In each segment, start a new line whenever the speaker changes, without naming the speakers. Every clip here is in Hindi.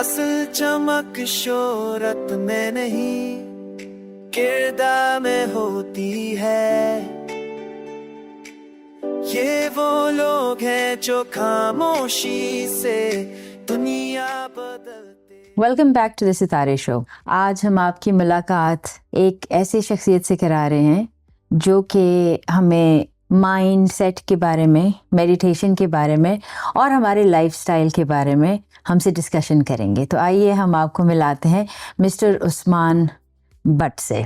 असल चमक शोहरत में नहीं, किरदार में होती है। ये वो लोग हैं जो खामोशी से दुनिया बदलते।
वेलकम बैक टू द सितारे शो। आज हम आपकी मुलाकात एक ऐसे शख्सियत से करा रहे हैं जो कि हमें माइंड सेट के बारे में, मेडिटेशन के बारे में और हमारे लाइफस्टाइल के बारे में हमसे डिस्कशन करेंगे। तो आइए हम आपको मिलाते हैं मिस्टर उस्मान भट्ट से।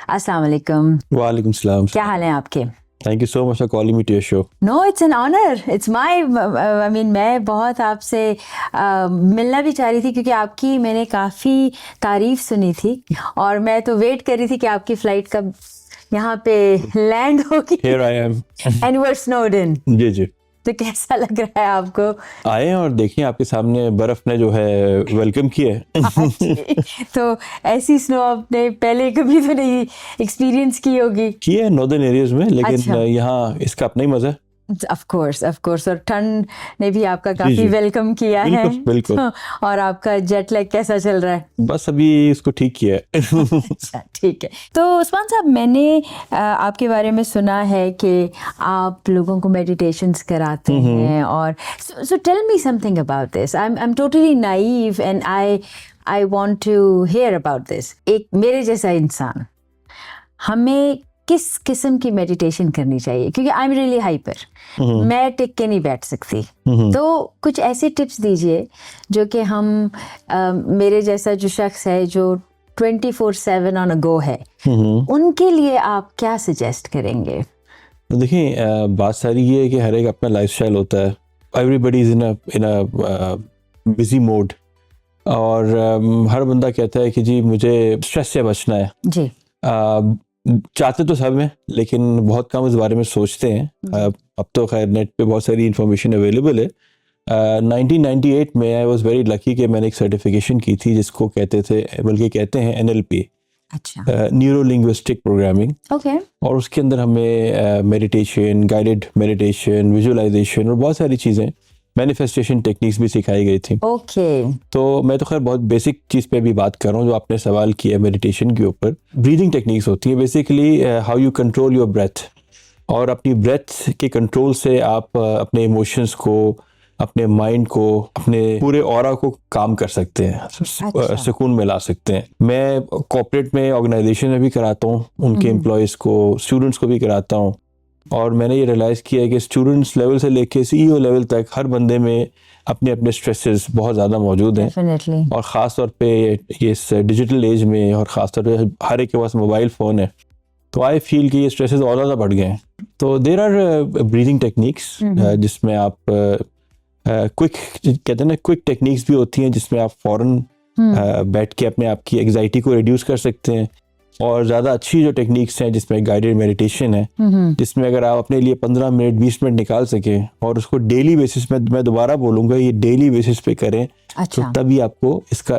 अस्सलाम वालेकुम।
वालेकुम सलाम।
क्या हाल है आपके?
Thank you so much for calling me to your show.
No, it's an honour, it's my I mean मैं बहुत आपसे मिलना भी चाह रही थी क्योंकि आपकी मैंने काफ़ी तारीफ सुनी थी और मैं तो वेट कर रही थी कि आपकी फ़्लाइट कब यहाँ पे लैंड होगी।
Here I am.
And you are snowed in.
जी जी।
तो कैसा लग रहा है आपको?
आए हैं और देखिए आपके सामने बर्फ ने जो है वेलकम किया है।
तो ऐसी स्नो आपने पहले कभी तो नहीं एक्सपीरियंस की होगी?
की है नॉर्दर्न एरियाज में, लेकिन
अच्छा।
यहाँ इसका अपना ही मजा है।
ऑफ कोर्स और ठंड ने भी आपका काफी
जी।
वेलकम किया है।
बिल्कुल।
और आपका जेट लैग कैसा चल रहा है?
बस अभी इसको ठीक किया है।
अच्छा, ठीक है। तो उस्मान साहब, मैंने आपके बारे में सुना है कि आप लोगों को मेडिटेशंस कराते हैं और so tell me something about this. I am totally naive and I want to hear about this. एक मेरे जैसा इंसान, हमें किस किस्म की मेडिटेशन करनी चाहिए? क्योंकि आई एम रियली हाइपर, मैं टिक के नहीं बैठ सकती। तो कुछ ऐसे टिप्स दीजिए जो कि हम मेरे जैसा जो शख्स है जो 24/7 ऑन अ गो है, उनके लिए आप क्या सजेस्ट करेंगे?
तो देखिए, बात सारी ये है कि हर एक अपना लाइफस्टाइल होता है। Everybody is in a busy mode और हर बंदा कहता है कि जी मुझे स्ट्रेस से बचना है।
जी।
चाहते तो सब हैं, लेकिन बहुत कम इस बारे में सोचते हैं। अब तो खैर नेट पे बहुत सारी इंफॉर्मेशन अवेलेबल है। 1998 में आई वाज वेरी लकी कि मैंने एक सर्टिफिकेशन की थी जिसको बल्कि कहते हैं NLP,
अच्छा,
न्यूरो लिंग्विस्टिक प्रोग्रामिंग।
ओके।
और उसके अंदर हमें मेडिटेशन, गाइडेड मेडिटेशन, विजुअलाइजेशन और बहुत सारी चीज़ें, मैनिफेस्टेशन टेक्निक्स भी सिखाई गई थी।
ओके।
तो मैं तो खैर बहुत बेसिक चीज़ पे भी बात कर रहा हूँ जो आपने सवाल किया मेडिटेशन के ऊपर। ब्रीदिंग टेक्निक्स होती है basically, how you control your breath, और अपनी ब्रेथ के कंट्रोल से आप अपने इमोशंस को, अपने माइंड को, अपने पूरे ऑरा को काम कर सकते हैं।
अच्छा।
सुकून में ला सकते हैं। मैं कॉर्पोरेट में, ऑर्गेनाइजेशन में भी कराता हूँ, उनके एम्प्लॉयज़ को, स्टूडेंट्स को भी कराता हूँ। और मैंने ये रियलाइज़ किया है कि स्टूडेंट्स लेवल से लेके CEO लेवल तक हर बंदे में अपने अपने स्ट्रेसेस बहुत ज़्यादा मौजूद हैं।
डेफिनेटली।
और ख़ास तौर पे ये इस डिजिटल एज में, और ख़ास तौर पे हर एक के पास मोबाइल फ़ोन है, तो आई फील कि ये स्ट्रेसेस और ज़्यादा बढ़ गए हैं। तो देयर आर ब्रीदिंग टेक्निक्स जिसमें आप क्विक, कहते हैं ना, क्विक टेक्निक्स भी होती हैं जिसमें आप फ़ौरन बैठ के अपने आप की एग्जाइटी को रिड्यूस कर सकते हैं। और ज़्यादा अच्छी जो टेक्निक्स हैं जिसमें गाइडेड मेडिटेशन है, जिसमें अगर आप अपने लिए 15 मिनट 20 मिनट निकाल सकें और उसको डेली बेसिस पे, मैं दोबारा बोलूँगा, ये डेली बेसिस पे करें।
अच्छा।
तो तभी आपको इसका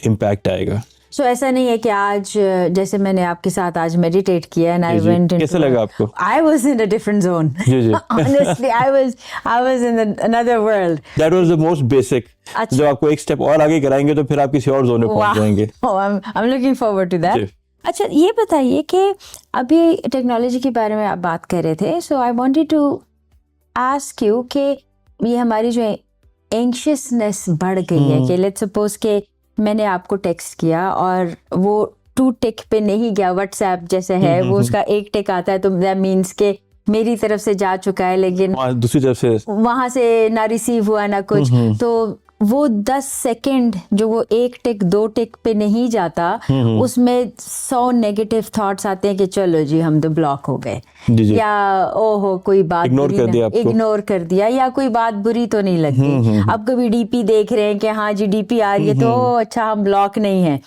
इम्पैक्ट आएगा।
सो ऐसा नहीं है कि आज जैसे मैंने आपके साथ आज मेडिटेट किया एंड आई वेंट इन,
कैसा लगा आपको?
I was in a different zone.
जी जी।
Honestly, I was in another world.
That was the most basic.
अच्छा।
जब आपको एक स्टेप और आगे कराएंगे तो फिर आप किसी और जोन में पहुंच जाएंगे।
Oh, I'm looking forward to that.
जी।
अच्छा, ये बताइए कि अभी टेक्नोलॉजी के बारे में आप बात कर रहे थे, so I wanted to ask you कि ये हमारी जो एंग्शियसनेस बढ़ गई है कि लेट्स सपोज कि मैंने आपको टेक्स्ट किया और वो 2 टिक पे नहीं गया, व्हाट्सएप जैसे है वो उसका 1 टिक आता है, तो दैट मीन्स के मेरी तरफ से जा चुका है, लेकिन
दूसरी तरफ से
वहां से ना रिसीव हुआ ना कुछ। तो वो 10 सेकंड जो वो 1 टिक 2 टिक पे नहीं जाता, उसमें 100 नेगेटिव थॉट्स आते हैं कि चलो जी हम तो ब्लॉक हो गए, या ओहो कोई बात
इग्नोर कर दिया,
या कोई बात बुरी तो नहीं लगती। अब कभी डीपी देख रहे हैं कि हाँ जी डीपी आ रही है तो अच्छा हम ब्लॉक नहीं है।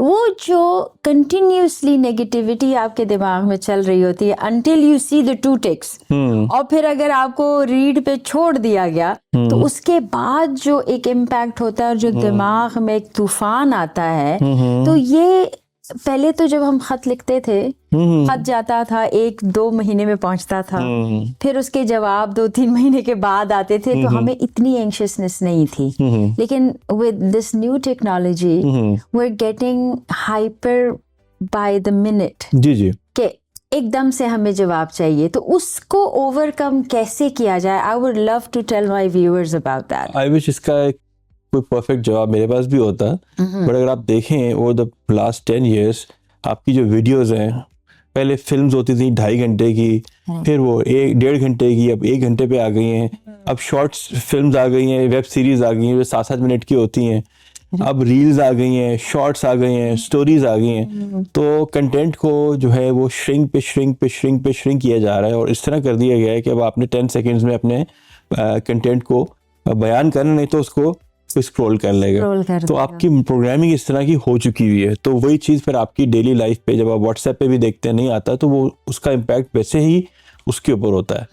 वो जो कंटिन्यूसली नेगेटिविटी आपके दिमाग में चल रही होती है until you see the 2 ticks, और फिर अगर आपको रीड पे छोड़ दिया गया तो उसके बाद जो एक इम्पैक्ट होता है और जो दिमाग में एक तूफान आता है, तो ये पहले तो जब हम खत लिखते थे, खत जाता था 1-2 महीने में पहुंचता था, फिर उसके जवाब 2-3 महीने के बाद आते थे, तो हमें इतनी एंशियसनेस नहीं थी। लेकिन with this new technology we are getting hyper by the minute,
जी जी,
के एकदम से हमें जवाब चाहिए, तो उसको ओवरकम कैसे किया जाए? I would love to tell my viewers about that.
I wish इसका कोई परफेक्ट जवाब मेरे पास भी होता, बट अगर आप देखें ओवर द लास्ट 10 years आपकी जो वीडियोस हैं, पहले फिल्म्स होती थी 2.5 घंटे की, फिर वो 1-1.5 घंटे की, अब 1 घंटे पे आ गई हैं, अब शॉर्ट्स फिल्म्स आ गई हैं, वेब सीरीज आ गई हैं जो 7-7 मिनट की होती हैं, अब रील्स आ गई हैं, शॉर्ट्स आ गई हैं, स्टोरीज आ गई हैं। तो कंटेंट को जो है वो श्रिंक किया जा रहा है, और इस तरह कर दिया गया है कि अब आपने 10 सेकेंड्स में अपने कंटेंट को बयान करना, नहीं तो उसको स्क्रॉल कर लेगा। तो आपकी प्रोग्रामिंग इस तरह की हो चुकी हुई है, तो वही चीज़ फिर आपकी डेली लाइफ पे जब आप व्हाट्सएप पे भी देखते हैं नहीं आता, तो वो उसका इम्पैक्ट वैसे ही उसके ऊपर होता है।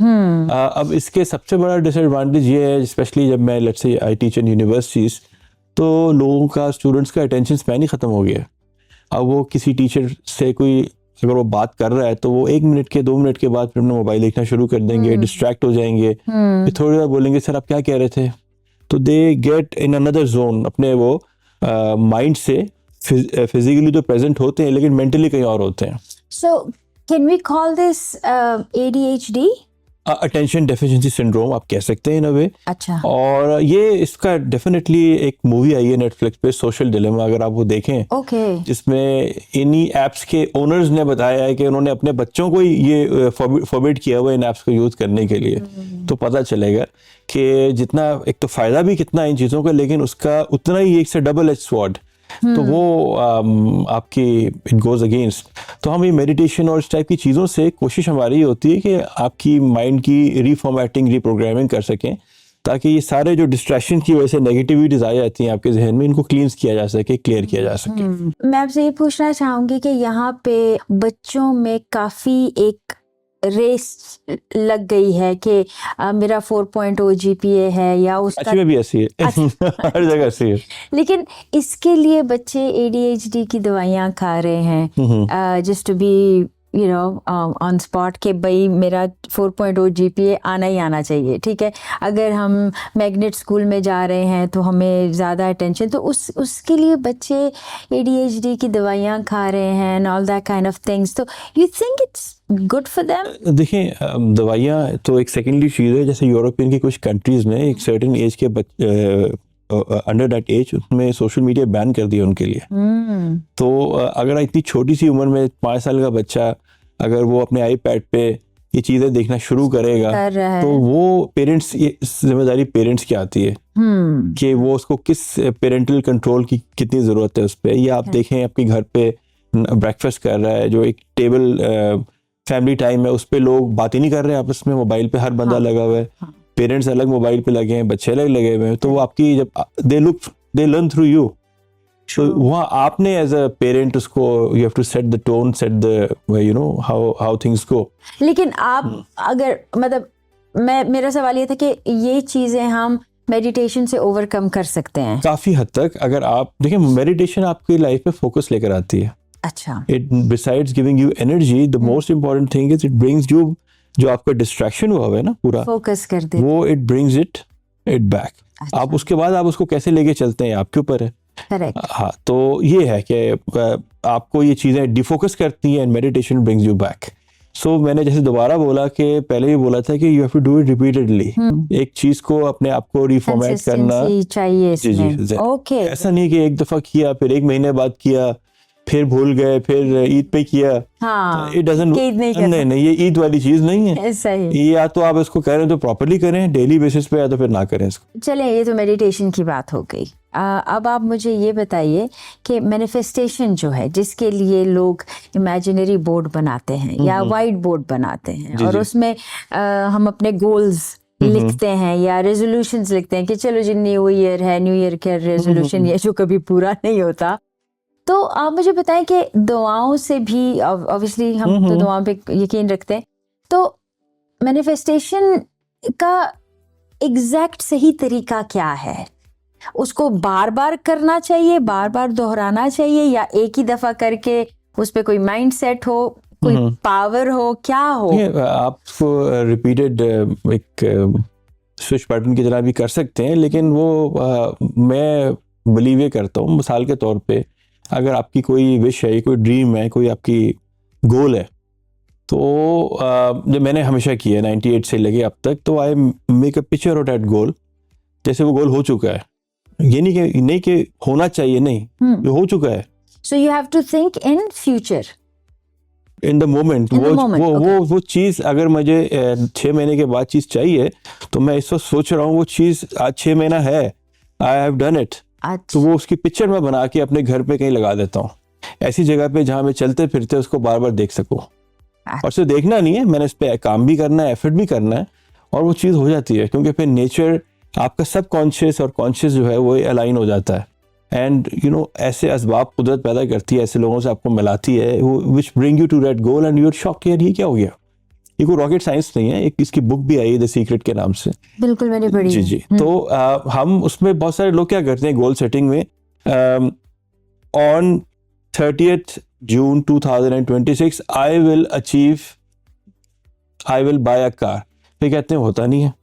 अब इसके सबसे बड़ा डिसएडवांटेज ये है, स्पेशली जब मैं let's say I teach in universities, तो लोगों का, स्टूडेंट्स का अटेंशन स्पैन ही ख़त्म हो गया। अब वो किसी टीचर से कोई अगर वो बात कर रहा है तो वो 1 मिनट के 2 मिनट के बाद फिर अपना मोबाइल देखना शुरू कर देंगे, डिस्ट्रैक्ट हो जाएंगे, फिर थोड़ी देर बोलेंगे सर आप क्या कह रहे थे, तो they get in another zone, अपने वो माइंड से फिजिकली तो प्रेजेंट होते हैं लेकिन मेंटली कहीं और होते हैं।
So can we call this ADHD?
Attention deficiency syndrome आप कह सकते हैं इन अ वे।
अच्छा।
और ये इसका डेफिनेटली एक मूवी आई है नेटफ्लिक्स पे, सोशल डिलेमा, अगर आप वो देखें, जिसमें इन्हीं एप्स के ओनर्स ने बताया है कि उन्होंने अपने बच्चों को ये फॉरबिड किया हुआ इन एप्स को यूज करने के लिए। तो पता चलेगा कि जितना एक तो फायदा भी कितना इन चीजों का, लेकिन उसका उतना ही एक से डबल एज स्वॉर्ड, तो वो आपकी इट गोज अगेंस्ट। तो हम ये मेडिटेशन और इस टाइप की चीज़ों से कोशिश हमारी होती है कि आपकी माइंड की रीफॉर्मेटिंग, रीप्रोग्रामिंग कर सकें, ताकि ये सारे जो डिस्ट्रैक्शन की वजह से नेगेटिविटीज आ जाती हैं आपके जहन में, इनको क्लींस किया जा सके, क्लियर किया जा सके।
मैं आपसे ये पूछना चाहूंगी कि यहाँ पे बच्चों में काफ़ी एक रेस लग गई है कि मेरा 4.0 GPA है या उसका,
अच्छी में भी ऐसी है हर जगह ऐसी है।
लेकिन इसके लिए बच्चे ADHD की दवाइयाँ खा रहे हैं just to be on spot के भाई मेरा 4.0 GPA आना ही आना चाहिए, ठीक है। अगर हम मैग्नेट स्कूल में जा रहे हैं तो हमें ज़्यादा अटेंशन, तो उसके लिए बच्चे ADHD की दवाइयाँ खा रहे हैं and all that kind of things. तो you think it's good for them?
देखिए, दवाइयाँ तो एक सेकेंडरी चीज़ है। जैसे यूरोपियन की कुछ कंट्रीज़ में एक सर्टेन एज के अंडर दैट एज उसमें सोशल मीडिया बैन कर दिया उनके लिए। तो अगर इतनी छोटी सी उम्र में 5 साल का बच्चा अगर वो अपने आईपैड पे ये चीज़ें देखना शुरू करेगा तो वो पेरेंट्स, ये जिम्मेदारी पेरेंट्स की आती है कि वो उसको किस पेरेंटल कंट्रोल की कितनी ज़रूरत है उस पर। या आप देखें आपके घर पे ब्रेकफास्ट कर रहा है, जो एक टेबल फैमिली टाइम है, उस पर लोग बात ही नहीं कर रहे हैं आपस में, मोबाइल पे हर बंदा लगा हुआ है, पेरेंट्स अलग मोबाइल पे लगे हैं, बच्चे अलग लगे हुए हैं। तो वो आपकी जब दे लर्न थ्रू यू, तो वहाँ आपने एज अ पेरेंट उसको you have to set the tone, set the how things go.
लेकिन आप अगर मतलब मेरा सवाल ये था कि ये चीजें हम मेडिटेशन से ओवरकम कर सकते हैं
काफी हद तक। अगर आप देखें, मेडिटेशन आपकी लाइफ पे फोकस लेकर आती है।
अच्छा।
It besides giving you energy, the most important thing is it brings you, जो आपका डिस्ट्रैक्शन हुआ है ना पूरा,
फोकस कर दे,
वो इट ब्रिंग्स इट बैक।
अच्छा।
आप उसके बाद आप उसको कैसे लेके चलते हैं आपके ऊपर है।
करेक्ट।
हाँ, तो ये है कि आपको ये चीजें डिफोकस करती हैं and meditation brings you back. So मैंने जैसे दोबारा बोला कि पहले भी बोला था कि you have to do it repeatedly. एक चीज को अपने आप को रिफॉर्मेट करना
चाहिए इसमें।
ओके, ऐसा नहीं कि एक दफा किया फिर 1 महीने बाद किया फिर भूल गए फिर ईद पे किया।
हाँ,
इट डजंट, नहीं ये ईद वाली चीज नहीं है।
सही।
ये या तो आप इसको करें तो प्रॉपर्ली करें डेली बेसिस पे, या तो फिर ना करें इसको।
चलें, ये तो मेडिटेशन की बात हो गई। अब आप मुझे ये बताइए कि मैनिफेस्टेशन जो है, जिसके लिए लोग इमेजिनरी बोर्ड बनाते हैं या वाइट बोर्ड बनाते हैं और उसमें हम अपने गोल्स लिखते हैं या रेजोल्यूशंस लिखते हैं कि चलो जी न्यू ईयर है, न्यू ईयर का रेजोल्यूशन ये जो कभी पूरा नहीं होता। तो आप मुझे बताएं कि दुआओं से भी, ऑब्वियसली हम तो दुआओं पे यकीन रखते हैं, तो मैनिफेस्टेशन का एग्जैक्ट सही तरीका क्या है? उसको बार बार करना चाहिए, बार बार दोहराना चाहिए, या एक ही दफा करके उस पे कोई माइंड सेट हो, कोई पावर हो, क्या हो?
आपको रिपीटेड एक स्विच बटन की तरह भी कर सकते हैं, लेकिन वो मैं बिलीव ये करता हूँ, मिसाल के तौर पे अगर आपकी कोई विश है, कोई ड्रीम है, कोई आपकी गोल है, तो जो मैंने हमेशा किया है 98 से लेके अब तक, तो I make a picture of that goal, जैसे वो गोल हो चुका है। ये नहीं कि होना चाहिए, नहीं, ये हो चुका है।
So you have to think in future.
In the moment वो चीज़ अगर मुझे 6 महीने के बाद चीज़ चाहिए, तो मैं इस वक्त सोच रहा हूँ वो चीज़ आज 6 महीना है, आई हैव डन इट, तो वो उसकी पिक्चर मैं बना के अपने घर पे कहीं लगा देता हूँ, ऐसी जगह पे जहाँ मैं चलते फिरते उसको बार बार देख सकूँ। और सिर्फ देखना नहीं है, मैंने इस पे काम भी करना है, एफर्ट भी करना है, और वो चीज़ हो जाती है, क्योंकि फिर नेचर आपका सब कॉन्शियस और कॉन्शियस जो है वो अलाइन हो जाता है। एंड यू नो, ऐसे असबाब कुदरत पैदा करती है, ऐसे लोगों से आपको मिलाती है, which bring you to that goal, and you are shocked यार ये क्या हो गया। ये कोई रॉकेट साइंस नहीं है, एक इसकी बुक भी आई है द सीक्रेट के नाम से,
बिल्कुल मैंने पढ़ी।
जी जी। तो हम उसमें बहुत सारे लोग क्या करते हैं गोल सेटिंग में, on 30th June 2026 I will buy a car, फिर कहते हैं होता नहीं है।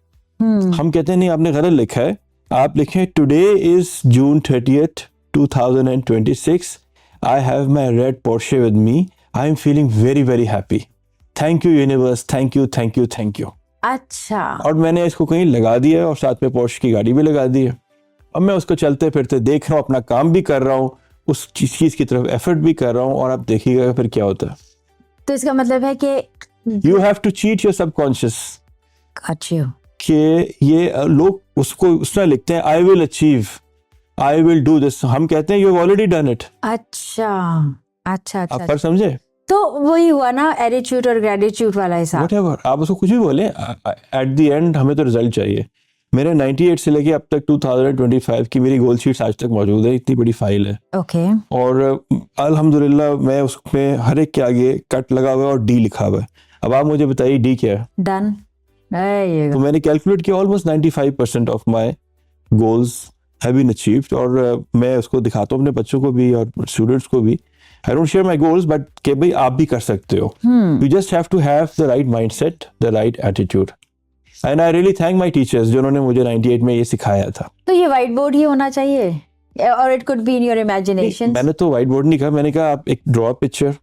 हम कहते हैं नहीं, आपने गलत लिखा है, आप लिखें today is June 30th 2026, I have my red Porsche with me, I am feeling very very happy, thank you universe, thank you thank you thank you.
अच्छा।
और मैंने इसको कहीं लगा दिया है, और साथ में पोर्शे की गाड़ी भी लगा दी है। अब मैं उसको चलते फिरते देख रहा हूँ, अपना काम भी कर रहा हूँ, उस चीज़ की तरफ एफर्ट भी कर रहा हूँ, और आप देखिएगा फिर क्या होता है।
तो इसका मतलब है कि
you have to cheat your subconscious,
अच्छा,
कि ये लोग उसको उसमें लिखते हैं I will achieve, I will do this, हम कहते हैं you have already done it.
अच्छा अच्छा
आप
अच्छा।
पर समझे?
तो वही हुआ ना एटीट्यूड और ग्रेटिट्यूड वाला हिसाब।
व्हाटएवर आप उसको कुछ भी बोले, एट द एंड हमें तो रिजल्ट चाहिए। मेरे 98 से लेके अब तक 2025 की मेरी गोल शीट्स आज तक मौजूद है, इतनी बड़ी फाइल है।
ओके।
और अल्हम्दुलिल्लाह मैं उसमें हर एक के आगे कट लगा हुआ है और डी लिखा हुआ है। अब आप मुझे बताइए डी क्या है?
डन।
तो मैंने कैलकुलेट किया, almost 95% of my goals have been achieved, और मैं उसको दिखाता हूँ अपने बच्चों को भी और स्टूडेंट्स को भी। I don't share my goals, but कि भाई आप भी कर सकते हो। You just have to have the right mindset, the right attitude, and I really thank my teachers जिन्होंने मुझे 98 में ये सिखाया था।
तो ये व्हाइट बोर्ड ही होना चाहिए, और it could be in your imagination?
मैंने तो व्हाइट बोर्ड नहीं कहा, मैंने कहा आप एक ड्रॉ पिक्चर,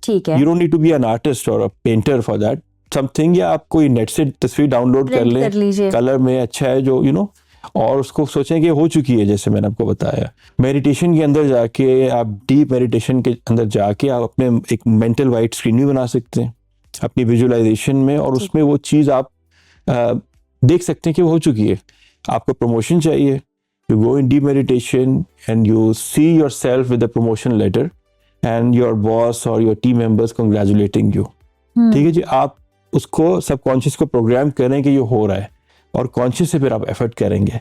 ठीक है,
you don't need to be an artist और a painter for that something, या आप कोई नेट से तस्वीर डाउनलोड कर लें कलर में अच्छा है जो और उसको सोचें कि हो चुकी है, जैसे मैंने आपको बताया। मेडिटेशन के अंदर जाके आप डीप मेडिटेशन के अंदर जाके आप अपने एक मेंटल वाइट स्क्रीन भी बना सकते हैं अपनी विजुअलाइजेशन में, और उसमें वो चीज़ आप देख सकते हैं कि वो हो चुकी है। आपको प्रमोशन चाहिए, you go in deep meditation and you see yourself with the promotion letter and your boss और your team members congratulating you. ठीक है जी, आप उसको सबकॉन्शियस को प्रोग्राम करें कि ये हो रहा है, और कॉन्शियस से फिर आप एफर्ट करेंगे।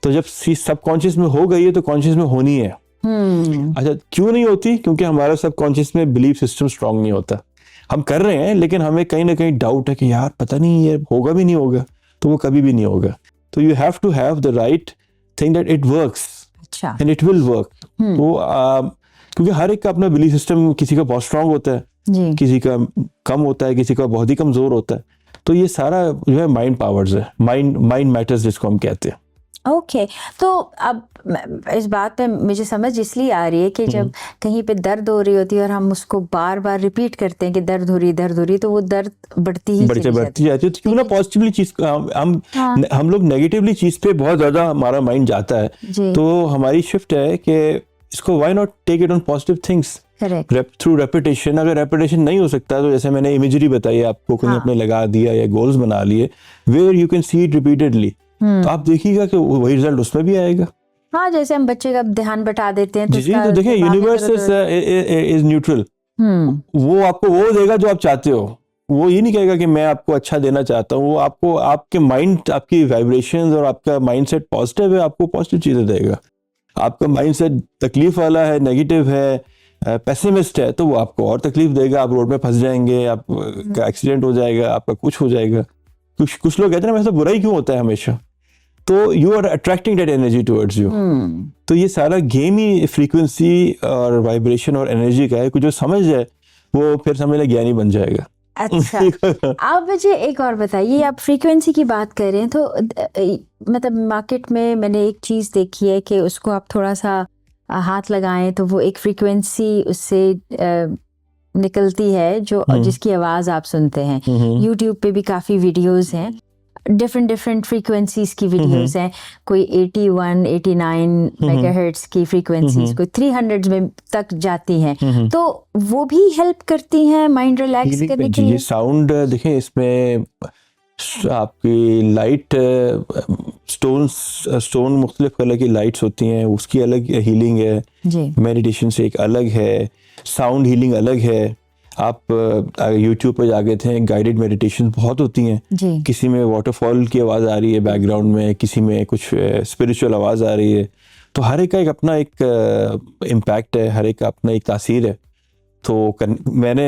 तो जब सबकॉन्शियस में हो गई है तो कॉन्शियस में होनी है। अच्छा, क्यों नहीं होती? क्योंकि हमारा सबकॉन्शियस में बिलीफ सिस्टम स्ट्रांग नहीं होता। हम कर रहे हैं लेकिन हमें कहीं ना कहीं डाउट है कि यार पता नहीं ये होगा भी नहीं होगा, तो वो कभी भी नहीं होगा। तो you have to have the right thing that it works and it will work. तो क्योंकि हर एक का अपना बिलीफ सिस्टम, किसी का बहुत स्ट्रांग होता है, किसी का कम होता है, किसी का बहुत ही कमजोर होता है। तो ये सारा जो है माइंड पावर्स है, माइंड मैटर्स जिसको हम कहते हैं।
ओके तो अब इस बात पे मुझे समझ इसलिए आ रही है कि जब कहीं पे दर्द हो रही होती है और हम उसको बार बार रिपीट करते हैं कि दर्द हो रही, तो वो दर्द बढ़ती जाती है। तो
क्यों ना पॉजिटिवली चीज हम लोग नेगेटिवली चीज पे बहुत ज्यादा हमारा माइंड जाता है, तो हमारी शिफ्ट है कि इसको why not take it on positive things through repetition. अगर रेपिटेशन नहीं हो सकता तो जैसे मैंने इमेजरी बताई आपको, कहीं अपने लगा दिया या गोल्स बना लिए where you can see it repeatedly, तो आप देखिएगा कि वही रिजल्ट उसमें भी आएगा।
हाँ, जैसे हम बच्चे का ध्यान बटा देते हैं
तो देखिए यूनिवर्स इज न्यूट्रल, वो आपको वो देगा जो आप चाहते हो। वो ये नहीं कहेगा कि मैं आपको अच्छा देना चाहता हूँ, वो आपको आपके माइंड, आपकी वाइब्रेशंस और आपका माइंडसेट पॉजिटिव है, आपको पॉजिटिव चीजें देगा। आपका माइंडसेट तकलीफ वाला है, नेगेटिव है, पेसिमिस्ट है, तो वो आपको और तकलीफ देगा। आप रोड में फंस जाएंगे, आपका एक्सीडेंट हो जाएगा, आपका कुछ हो जाएगा। कुछ लोग कहते हैं वैसे बुरा ही क्यों होता है हमेशा, तो you are attracting that energy towards you. तो ये सारा गेम ही फ्रीक्वेंसी और वाइब्रेशन और एनर्जी का है, कुछ जो समझ जाए वो फिर समझ ले ज्ञानी बन जाएगा।
अच्छा, आप मुझे एक और बताइए, आप फ्रीक्वेंसी की बात कर रहे हैं तो मतलब मार्केट में मैंने एक चीज़ देखी है कि उसको आप थोड़ा सा हाथ लगाएं तो वो एक फ्रीक्वेंसी उससे निकलती है जो जिसकी आवाज़ आप सुनते हैं। यूट्यूब पे भी काफ़ी वीडियोस हैं, डिफरेंट फ्रीक्वेंसीज की वीडियोस हैं, कोई 81 89 मेगाहर्ट्ज की फ्रीक्वेंसीज, कोई 300 में तक जाती हैं। तो वो भी हेल्प करती हैं माइंड रिलैक्स करने के लिए।
ये साउंड देखें, इसमें आपकी लाइट स्टोन मुख्तलिफ कलर की लाइट्स होती हैं, उसकी अलग हीलिंग है
जी।
मेडिटेशन से एक अलग है, साउंड हीलिंग अलग है। आप यूट्यूब पर जाके थे, गाइडेड मेडिटेशन बहुत होती हैं
जी।
किसी में वाटरफॉल की आवाज़ आ रही है बैकग्राउंड में, किसी में कुछ स्पिरिचुअल आवाज़ आ रही है। तो हर एक का एक अपना एक इम्पैक्ट है, हर एक का अपना एक तासीर है। तो मैंने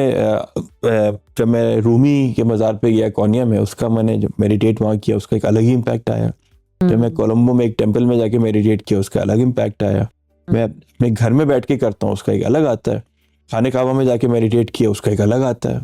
जब मैं रूमी के मज़ार पे गया कोनिया में, उसका मैंने जब मेडिटेट वहाँ किया उसका एक अलग ही इम्पैक्ट आया। जब मैं कोलंबो में एक टेंपल में जाके मेडिटेट किया उसका अलग इम्पैक्ट आया। मैं अपने घर में बैठ के करता हूँ उसका एक अलग आता है। खाने काबा में जाके मेडिटेट किया उसका एक अलग आता है।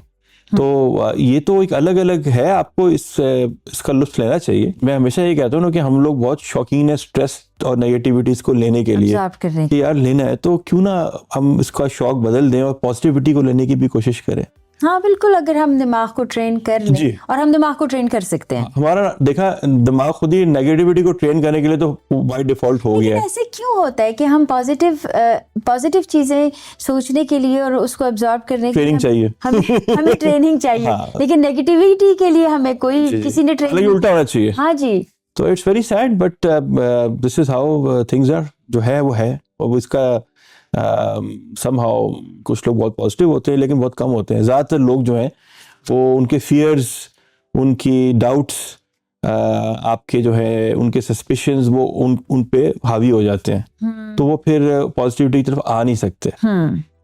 तो ये तो एक अलग अलग है, आपको इसका लुत्फ लेना चाहिए। मैं हमेशा ये कहता हूँ ना कि हम लोग बहुत शौकीन है स्ट्रेस और नेगेटिविटीज को लेने के लिए कि यार लेना है तो क्यों ना हम इसका शौक बदल दें और पॉजिटिविटी को लेने की भी कोशिश करें।
हाँ बिल्कुल, अगर हम दिमाग को ट्रेन कर लें, और हम दिमाग को ट्रेन कर सकते हैं।
हमारा देखा दिमाग खुद ही नेगेटिविटी को ट्रेन करने के लिए तो बाय डिफॉल्ट हो गया है।
ऐसे क्यों होता है कि हम पॉजिटिव चीजें सोचने के लिए और उसको अब्सॉर्ब करने के लिए
चाहिए,
हमें ट्रेनिंग चाहिए। हाँ। लेकिन नेगेटिविटी के लिए हमें कोई किसी ने ट्रेनिंग
उल्टा होना चाहिए।
हाँ जी।
तो it's very sad but this is how things are. जो है वो है, और इसका somehow कुछ लोग बहुत पॉजिटिव होते हैं लेकिन बहुत कम होते हैं। ज़्यादातर लोग जो हैं वो उनके फियर्स, उनकी डाउट्स, आपके जो है उनके सस्पिशंस वो उन पे हावी हो जाते हैं। तो वो फिर पॉजिटिविटी की तरफ आ नहीं सकते।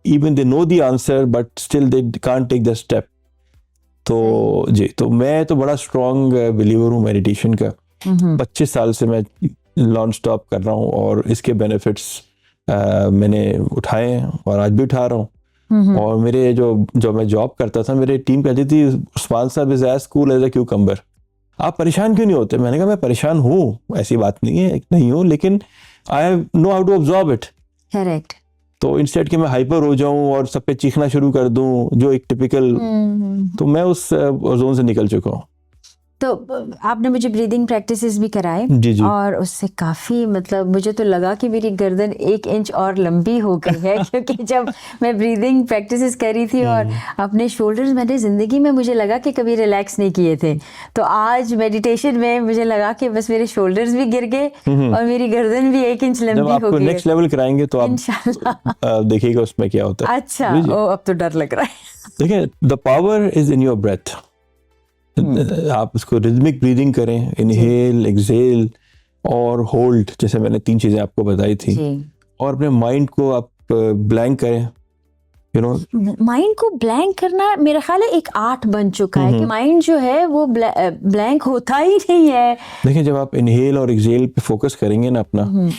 Even they know the answer but still they can't take the step. तो जी, तो मैं तो बड़ा स्ट्रॉन्ग बिलीवर हूँ मेडिटेशन का। 25 साल से मैं नॉन स्टॉप कर रहा हूँ और इसके बेनिफिट्स मैंने उठाए हैं और आज भी उठा रहा हूँ। और मेरे जो मैं जॉब करता था, मेरी टीम कहती थी Usman Sahab is as cool as a cucumber. आप परेशान क्यों नहीं होते? मैंने कहा मैं परेशान हूँ, ऐसी बात नहीं है, नहीं हूँ, लेकिन I know how to absorb it.
Correct.
तो इंस्टेड कि मैं हाइपर हो जाऊं और सब पे चीखना शुरू कर दूं जो एक टिपिकल, तो मैं उस जोन से निकल चुका हूँ।
तो आपने मुझे ब्रीदिंग प्रैक्टिसेस भी कराए
जी जी।
और उससे काफ़ी मतलब मुझे तो लगा कि मेरी गर्दन 1 इंच और लंबी हो गई है क्योंकि जब मैं ब्रीदिंग प्रैक्टिसेस कर रही थी और अपने शोल्डर्स मैंने ज़िंदगी में मुझे लगा कि कभी रिलैक्स नहीं किए थे, तो आज मेडिटेशन में मुझे लगा कि बस मेरे शोल्डर्स भी गिर गए और मेरी गर्दन भी 1 इंच लंबी हो गई।
नेक्स्ट लेवल कराएंगे तो आप
इंशाल्लाह
देखिएगा उसमें क्या होता है।
अच्छा, ओ अब तो डर लग रहा है।
देखिए, the power is in your breath. आप इसको रिदमिक ब्रीदिंग करें, इनहेल, एक्सहेल और होल्ड, जैसे मैंने 3 चीजें आपको बताई थी। और अपने माइंड को आप ब्लैंक करें।
माइंड को ब्लैंक करना मेरा ख्याल है एक आर्ट बन चुका है कि माइंड जो है वो ब्लैंक होता ही नहीं है।
देखिए, जब आप इनहेल और एक्सहेल पे फोकस करेंगे ना अपना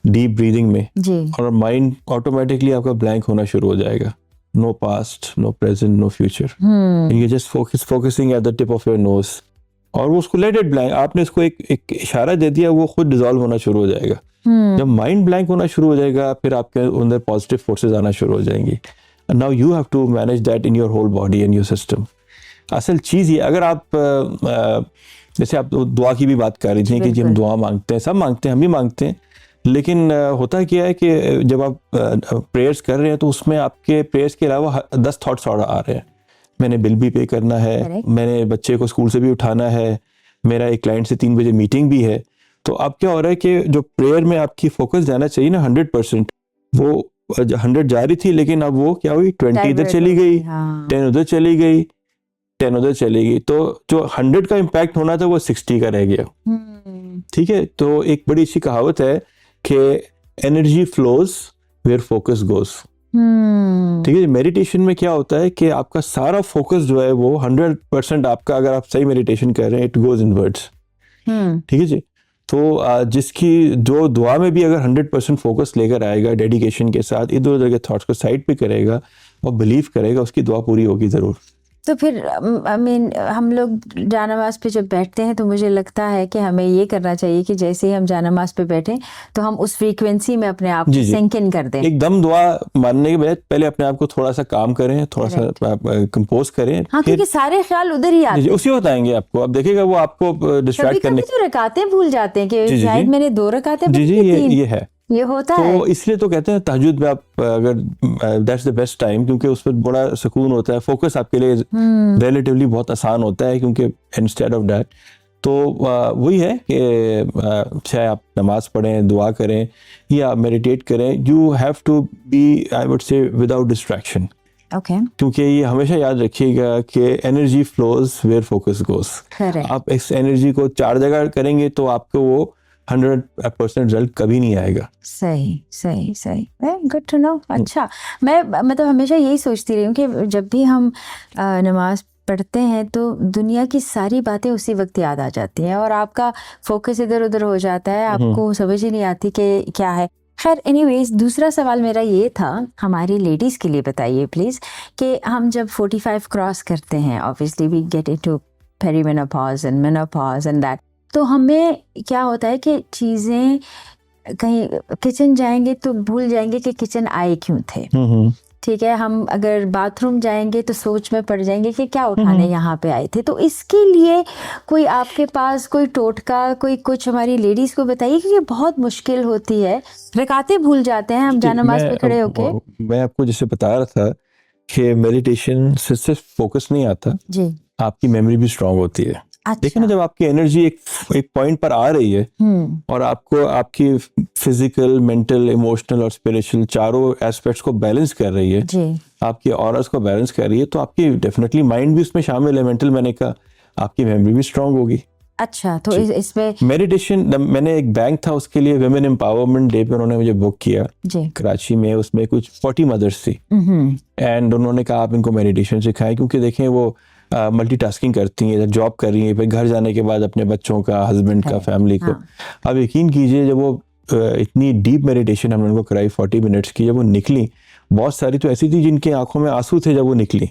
डीप ब्रीदिंग में जी, और माइंड ऑटोमेटिकली आपका ब्लैंक होना शुरू हो जाएगा। No past, no present, no future. You're just focusing at the tip of your nose. और वो उसको let it blank, आपने इसको एक इशारा दे दिया, वो खुद डिसॉल्व होना शुरू हो जाएगा। जब माइंड ब्लैंक होना शुरू हो जाएगा फिर आपके अंदर पॉजिटिव फोर्सेस आना शुरू हो जाएंगी। And now you have to manage that in your whole body and your system. असल चीज़ ये, अगर आप जैसे आप दुआ की भी बात कर रही थी कि हम दुआ मांगते हैं, सब मांगते हैं, हम भी मांगते हैं, लेकिन होता क्या है कि जब आप प्रेयर्स कर रहे हैं तो उसमें आपके प्रेयर्स के अलावा 10 थॉट्स और आ रहे हैं। मैंने बिल भी पे करना है, मैंने बच्चे को स्कूल से भी उठाना है, मेरा एक क्लाइंट से 3 बजे मीटिंग भी है। तो अब क्या हो रहा है कि जो प्रेयर में आपकी फोकस जाना चाहिए ना 100%, वो 100 जा रही थी, लेकिन अब वो क्या हुई 20 इधर चली गई, 10 उधर चली गई, 10 उधर चली गई। तो जो 100 का इम्पैक्ट होना था वो 60 का रह गया। ठीक है, तो एक बड़ी अच्छी कहावत है कि energy flows where focus goes. ठीक है, मेडिटेशन में क्या होता है कि आपका सारा फोकस जो है वो 100% आपका, अगर आप सही मेडिटेशन कर रहे हैं, इट गोज इनवर्ड्स। ठीक है जी। तो जिसकी जो दुआ में भी अगर 100% फोकस लेकर आएगा, डेडिकेशन के साथ इधर उधर के थॉट्स को साइड पे करेगा और बिलीव करेगा, उसकी दुआ पूरी होगी ज़रूर।
तो फिर आई मीन हम लोग जानमाज़ पे जब बैठते हैं तो मुझे लगता है कि हमें ये करना चाहिए कि जैसे ही हम जानमाज़ पे बैठें तो हम उस फ्रीक्वेंसी में अपने आप को सिंक इन कर दें।
एकदम दुआ मानने के बाद पहले अपने आप को थोड़ा सा काम करें, थोड़ा सा कंपोज करें।
हाँ, क्योंकि सारे ख्याल उधर ही आते हैं,
उसी वक्त आएंगे आपको। अब देखिएगा वो आपको डिस्ट्रैक्ट करने।
कभी तो रकातें भूल जाते हैं कि शायद मैंने 2 रकातें पढ़ी थी,
ये है,
ये होता
तो
है।
इसलिए तो कहते हैं तहज्जुद में आप अगर दैट्स द बेस्ट टाइम, क्योंकि उस पर बड़ा सुकून होता है, फोकस आपके लिए रिलेटिवली बहुत आसान होता है, क्योंकि इंस्टेड ऑफ दैट तो वही है कि चाहे आप नमाज पढ़ें, दुआ करें या मेडिटेट करें, you have to be, I would say, without distraction.
Okay,
क्योंकि ये हमेशा याद रखिएगा कि energy flows where focus goes. आप इस एनर्जी को 4 जगह करेंगे तो आपको वो 100% रिजल्ट कभी नहीं आएगा।
सही सही सही, गुड टू नो। अच्छा, मैं मतलब हमेशा यही सोचती रही हूँ कि जब भी हम नमाज पढ़ते हैं तो दुनिया की सारी बातें उसी वक्त याद आ जाती हैं और आपका फोकस इधर उधर हो जाता है, आपको समझ ही नहीं आती कि क्या है। खैर, एनीवेज, दूसरा सवाल मेरा ये था, हमारी लेडीज़ के लिए बताइए प्लीज़, कि हम जब 45 क्रॉस करते हैं, obviously we get into perimenopause and menopause and that, तो हमें क्या होता है कि चीज़ें, कहीं किचन जाएंगे तो भूल जाएंगे कि किचन आए क्यों थे। ठीक है, हम अगर बाथरूम जाएंगे तो सोच में पड़ जाएंगे कि क्या उठाने यहाँ पे आए थे। तो इसके लिए कोई आपके पास कोई टोटका, कोई कुछ हमारी लेडीज़ को बताइए कि ये बहुत मुश्किल होती है, रकातें भूल जाते हैं हम जानमाज़ पे खड़े होके।
मैं आपको जैसे बता रहा था कि मेडिटेशन से सिर्फ फोकस नहीं आता
जी,
आपकी मेमोरी भी स्ट्रांग होती है।
अच्छा।
देखिए ना, जब आपकी एनर्जी एक पॉइंट पर आ रही है और आपको आपकी फिजिकल, मेंटल, इमोशनल और स्पिरिचुअल चारों एस्पेक्ट्स को बैलेंस कर रही है
जी,
आपकी ऑरास को बैलेंस कर रही है, तो आपकी डेफिनेटली माइंड भी उसमें शामिल है, मेंटल, मैंने कहा, आपकी मेमोरी भी स्ट्रांग होगी।
अच्छा, तो इसमें
मेडिटेशन, मैंने एक बैंक था उसके लिए, वुमेन एम्पावरमेंट डे पे उन्होंने मुझे बुक किया
जी,
कराची में। उसमें कुछ 40 मदर्स थी एंड उन्होंने कहा आप इनको मेडिटेशन सिखाएं, क्योंकि देखें वो मल्टीटास्किंग करती हैं, जॉब कर रही हैं, फिर घर जाने के बाद अपने बच्चों का, हस्बैंड का, फैमिली को। अब यकीन कीजिए, जब वो इतनी डीप मेडिटेशन हमने उनको कराई 40 मिनट्स की, जब वो निकली, बहुत सारी तो ऐसी थी जिनके आंखों में आंसू थे जब वो निकली।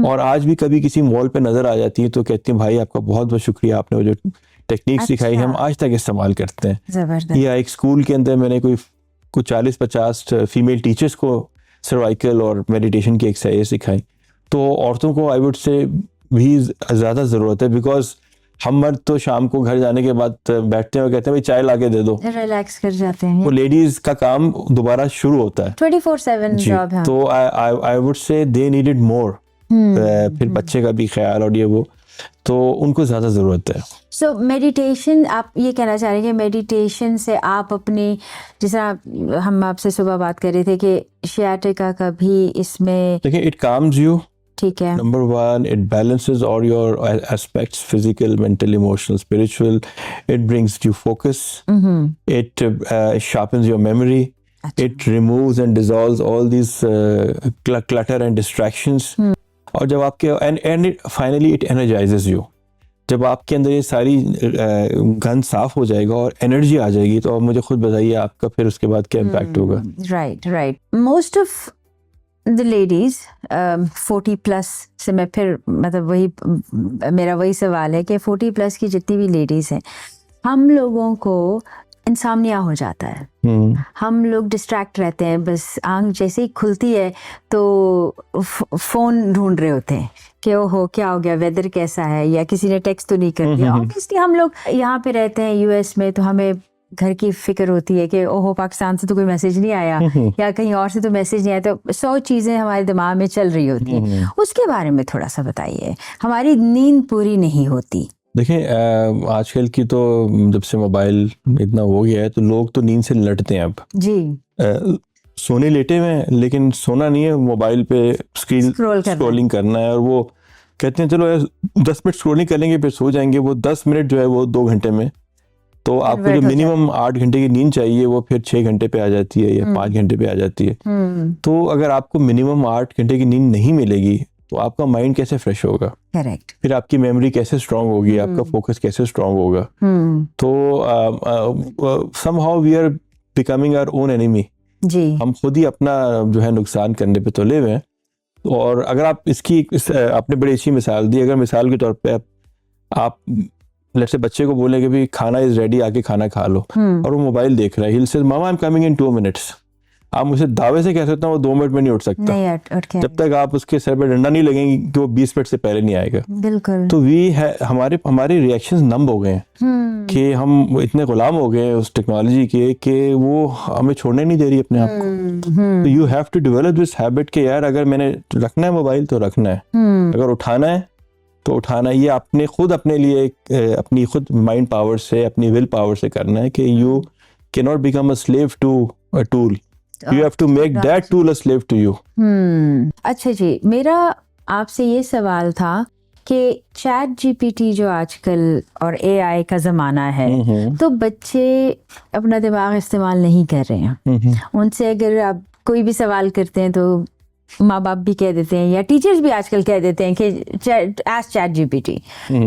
और आज भी कभी किसी मॉल पे नजर आ जाती है तो कहती हैं भाई आपका बहुत बहुत शुक्रिया, आपने वो जो टेक्निक सिखाई हम आज तक इस्तेमाल करते हैं।
जबरदस्त।
या एक स्कूल के अंदर मैंने कुछ 40-50 फीमेल टीचर्स को सर्वाइकल और मेडिटेशन की एक्सरसाइज सिखाई। तो औरतों को आई वुड से भी ज़्यादा ज़रूरत है, बिकॉज हम मर्द तो शाम को घर जाने के बाद बैठते हैं और कहते हैं भाई चाय लाके दे दो,
रिलैक्स कर जाते हैं।
वो लेडीज का काम दोबारा शुरू होता है,
24/7 जॉब है।
तो आई वुड से दे नीडेड मोर। फिर बच्चे का भी ख्याल और ये वो, तो उनको ज़्यादा ज़रूरत है।
सो मेडिटेशन, आप ये कहना चाह रहे हैं कि मेडिटेशन से आप अपनी, जिस तरह हम आपसे सुबह बात कर रहे थे कि शियाटिका का भी इसमें,
देखिए, इट काम्स यू,
ठीक है,
number 1, it balances all your aspects, physical, mental, emotional, spiritual. It brings you focus. It sharpens your memory. It removes and dissolves all these clutter and distractions. और जब आपके and it finally it energizes you. जब आपके अंदर ये सारी गंद साफ हो जाएगा और एनर्जी आ जाएगी, तो आप मुझे खुद बताइए आपका फिर उसके बाद क्या इम्पैक्ट होगा।
Right right. Most of the ladies 40 plus से, मैं फिर मतलब मेरा वही सवाल है कि 40 प्लस की जितनी भी लेडीज हैं, हम लोगों को इंसामनिया हो जाता है, हम लोग डिस्ट्रैक्ट रहते हैं, बस आंख जैसे ही खुलती है तो फ़ोन ढूंढ रहे होते हैं कि ओहो क्या हो गया, वेदर कैसा है, या किसी ने टेक्स्ट तो नहीं कर दिया। ऑब्वियसली हम लोग यहाँ पे रहते हैं यूएस में, तो हमें घर की फिक्र होती है कि ओहो पाकिस्तान से तो कोई मैसेज नहीं आया या कहीं और से तो मैसेज नहीं आया, तो 100 चीज़ें हमारे दिमाग में चल रही होती हैं। उसके बारे में थोड़ा सा बताइए, हमारी नींद पूरी नहीं होती।
देखें, आजकल की तो जब से मोबाइल इतना हो गया है तो लोग तो नींद से लटते हैं अब
जी।
सोने लेटे हुए हैं लेकिन सोना नहीं है, मोबाइल पे स्क्रोलिंग करना है, और वो कहते हैं चलो 10 मिनट स्क्रोलिंग कर लेंगे फिर सो जाएंगे। वो 10 मिनट जो है वो 2 घंटे में, तो आपको जो मिनिमम 8 घंटे की नींद चाहिए वो फिर 6 घंटे पे आ जाती है या 5 घंटे पे आ जाती है। तो अगर आपको मिनिमम 8 घंटे की नींद नहीं मिलेगी तो आपका माइंड कैसे फ्रेश होगा,
करेक्ट।
फिर आपकी मेमोरी कैसे स्ट्रांग होगी, आपका फोकस कैसे स्ट्रांग होगा। तो somehow we are becoming our own enemy.
जी।
हम खुद ही अपना जो है नुकसान करने पे तुले हुए हैं। और अगर आप आपने बड़ी अच्छी मिसाल दी, अगर मिसाल के तौर पे आप लेट्स से बच्चे को बोले कि भी खाना इज रेडी, आके खाना खा लो, और वो मोबाइल देख रहा है, he says mama I am coming in 2 minutes. आप मुझे दावे से कह सकते हैं वो 2 मिनट में नहीं उठ सकता, जब तक आप उसके सर पे डंडा नहीं लगेंगे कि वो 20 मिनट से पहले नहीं आएगा।
बिल्कुल।
तो हमारे रिएक्शंस नंब हो गए हैं कि हम इतने गुलाम हो गए उस टेक्नोलॉजी के कि वो हमें छोड़ने नहीं दे रही अपने आप को। तो you have to develop this habit कि यार अगर मैंने रखना है मोबाइल तो रखना है, अगर उठाना है तो उठाना है। ये आपने खुद अपने लिए अपनी खुद माइंड पावर से, अपनी विल पावर से करना है कि you can not become a slave to a tool, you have to make that tool a slave to you.
अच्छा जी, मेरा आपसे ये सवाल था कि चैट जीपीटी जो आजकल और एआई का ज़माना है, तो बच्चे अपना दिमाग इस्तेमाल नहीं कर रहे हैं। उनसे अगर आप कोई भी सवाल करते हैं तो माँ बाप भी कह देते हैं या टीचर्स भी आजकल कह देते हैं कि एस्क चैट जीपीटी।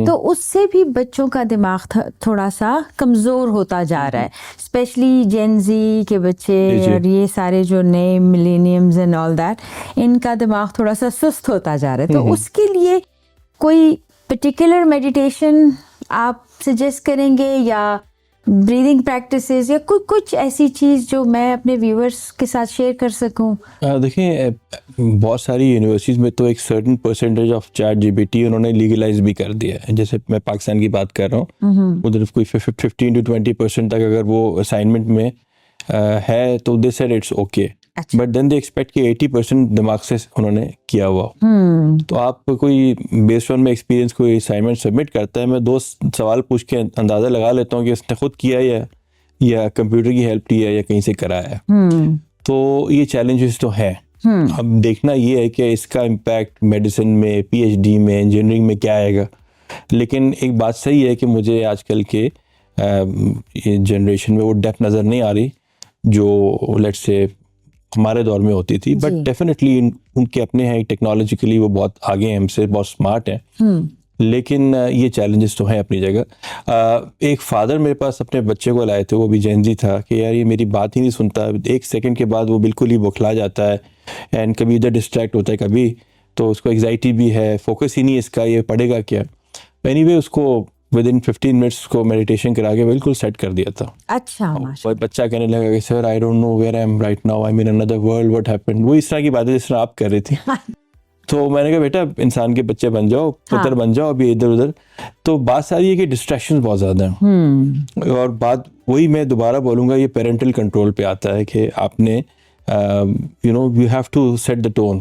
तो उससे भी बच्चों का दिमाग थोड़ा सा कमज़ोर होता जा रहा है, स्पेशली जेन जी के बच्चे और ये सारे जो नए मिलेनियम्स एंड ऑल दैट, इनका दिमाग थोड़ा सा सुस्त होता जा रहा है। तो उसके लिए कोई पर्टिकुलर मेडिटेशन आप सजेस्ट करेंगे या ब्रीदिंग प्रैक्टिसेस या कुछ ऐसी चीज़ जो मैं अपने व्यूअर्स के साथ शेयर कर सकूं?
देखिए, बहुत सारी यूनिवर्सिटीज़ में तो एक certain percentage of chat GPT उन्होंने लीगलाइज भी कर दिया है। जैसे मैं पाकिस्तान की बात कर रहा हूँ, उधर कोई 15 to 20% तक अगर वो असाइनमेंट में है तो they said it's okay, but then they expect कि 80% दिमाग से उन्होंने किया हुआ। तो आप कोई बेस्ड ऑन माई एक्सपीरियंस कोई असाइनमेंट सबमिट करता है, मैं 2 सवाल पूछ के अंदाज़ा लगा लेता हूँ कि उसने खुद किया या कंप्यूटर की हेल्प लिया या कहीं से कराया है। तो ये चैलेंजेस तो हैं। अब देखना ये है कि इसका इम्पैक्ट मेडिसिन में, पीएचडी में, इंजीनियरिंग में क्या आएगा। लेकिन एक बात सही है कि मुझे आजकल के जनरेशन में वो डेप्थ नज़र नहीं आ रही जो लेट्स से हमारे दौर में होती थी, बट डेफिनेटली उनके अपने हैं, टेक्नोलॉजिकली वो बहुत आगे हैं हमसे, बहुत स्मार्ट हैं। लेकिन ये चैलेंजेस तो हैं अपनी जगह। एक फादर मेरे पास अपने बच्चे को लाए थे, वो भी जेन जी था, कि यार ये मेरी बात ही नहीं सुनता, 1 सेकंड के बाद वो बिल्कुल ही बौखला जाता है एंड कभी इधर डिस्ट्रैक्ट होता है, कभी तो उसको एग्जाइटी भी है, फोकस ही नहीं इसका, ये पढ़ेगा क्या। एनीवे उसको विदिन 15 मिनट्स को मेडिटेशन करा के बिल्कुल सेट कर दिया था।
अच्छा।
और बच्चा कहने लगा कि sir I don't know where I am right now, I am in another world, what happened. वो इस तरह की बातें जिस तरह आप कर रही थी। तो मैंने कहा बेटा इंसान के बच्चे बन जाओ, पुत्र बन जाओ, अभी इधर उधर। तो बात सारी है कि डिस्ट्रैक्शंस बहुत ज़्यादा हैं। और बात वही मैं दोबारा बोलूँगा, ये पेरेंटल कंट्रोल पे आता है कि आपने you have to set the tone,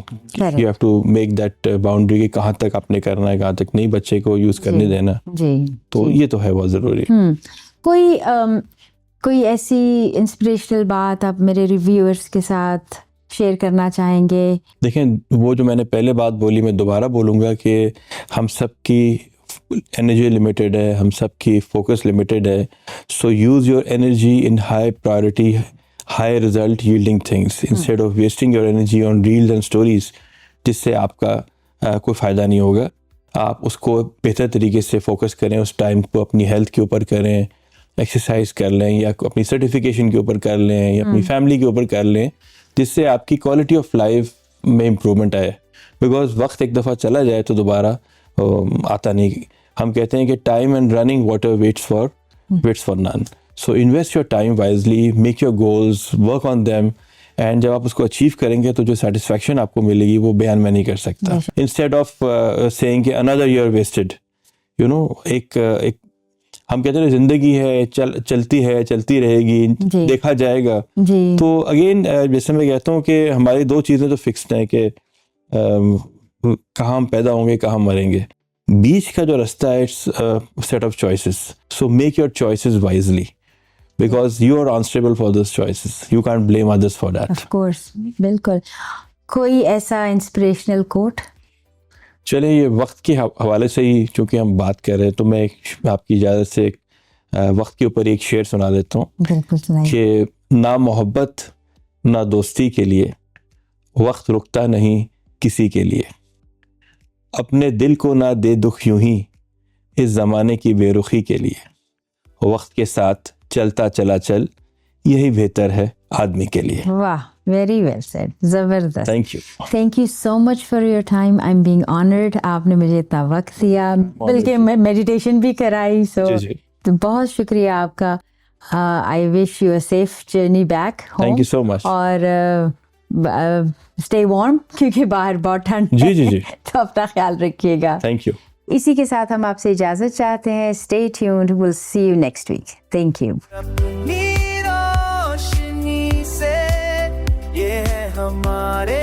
you have to make that boundary कि कहाँ तक आपने करना है, कहाँ तक नहीं बच्चे को यूज़ करने देना। तो ये तो है बहुत ज़रूरी।
कोई ऐसी इंस्पिरेशनल बात आप मेरे रिव्यूअर्स के साथ शेयर करना चाहेंगे?
देखें, वो जो मैंने पहले बात बोली मैं दोबारा बोलूँगा कि हम सब की एनर्जी लिमिटेड है, हम सब की फोकस लिमिटेड है। So use your energy in high priority, high result yielding things instead of wasting your energy on reels and stories, जिससे आपका कोई फ़ायदा नहीं होगा। आप उसको बेहतर तरीके से फोकस करें, उस टाइम को अपनी हेल्थ के ऊपर करें, एक्सरसाइज कर लें या अपनी सर्टिफिकेशन के ऊपर कर लें या अपनी फैमिली के ऊपर कर लें, जिससे आपकी क्वालिटी ऑफ लाइफ में इम्प्रूवमेंट आए। बिकॉज वक्त एक दफ़ा चला जाए तो दोबारा आता नहीं। हम कहते हैं कि time and running water waits for none. So invest your time wisely, make your goals, work on them, and जब आप उसको अचीव करेंगे तो जो satisfaction आपको मिलेगी वो बयान में नहीं कर सकता। Instead of saying कि another year wasted, you know, एक हम कहते हैं ज़िंदगी है, चलती है, चलती रहेगी, देखा जाएगा। तो अगेन जैसे मैं कहता हूँ कि हमारी 2 चीज़ें तो फिक्स्ड हैं कि कहाँ हम पैदा होंगे, कहाँ मरेंगे। बीच का जो रास्ता है it's set of choices. So make your choices wisely because you are answerable for those choices. You can't blame others for that.
Of course, बिल्कुल। कोई ऐसा इंस्पिरेशनल कोट?
चलिए, ये वक्त के हवाले से ही चूँकि हम बात कर रहे हैं तो मैं आपकी इजाज़त से वक्त के ऊपर एक शेर सुना देता हूँ।
बिल्कुल सुनाइए।
कि ना मोहब्बत ना दोस्ती के लिए वक्त रुकता नहीं किसी के लिए, अपने दिल को ना दे दुख यूं ही इस जमाने की बेरुखी के लिए, वक्त के साथ चलता चला चल यही बेहतर है आदमी के लिए।
वाह, वेरी वेल सेड, जबरदस्त।
Thank you
so much for your time, I am being honoured, आपने मुझे इतना वक्त दिया, बल्कि मैं मेडिटेशन भी कराई, सो तो बहुत शुक्रिया आपका। I wish you a safe journey back home.
Thank you so much.
और स्टे वार्म क्योंकि बाहर बहुत ठंड है।
जी
तो अपना ख्याल रखिएगा।
Thank you.
इसी के साथ हम आपसे इजाजत चाहते हैं। Stay tuned, will see you next week. Thank you.
अपनी रोशनी से ये है हमारे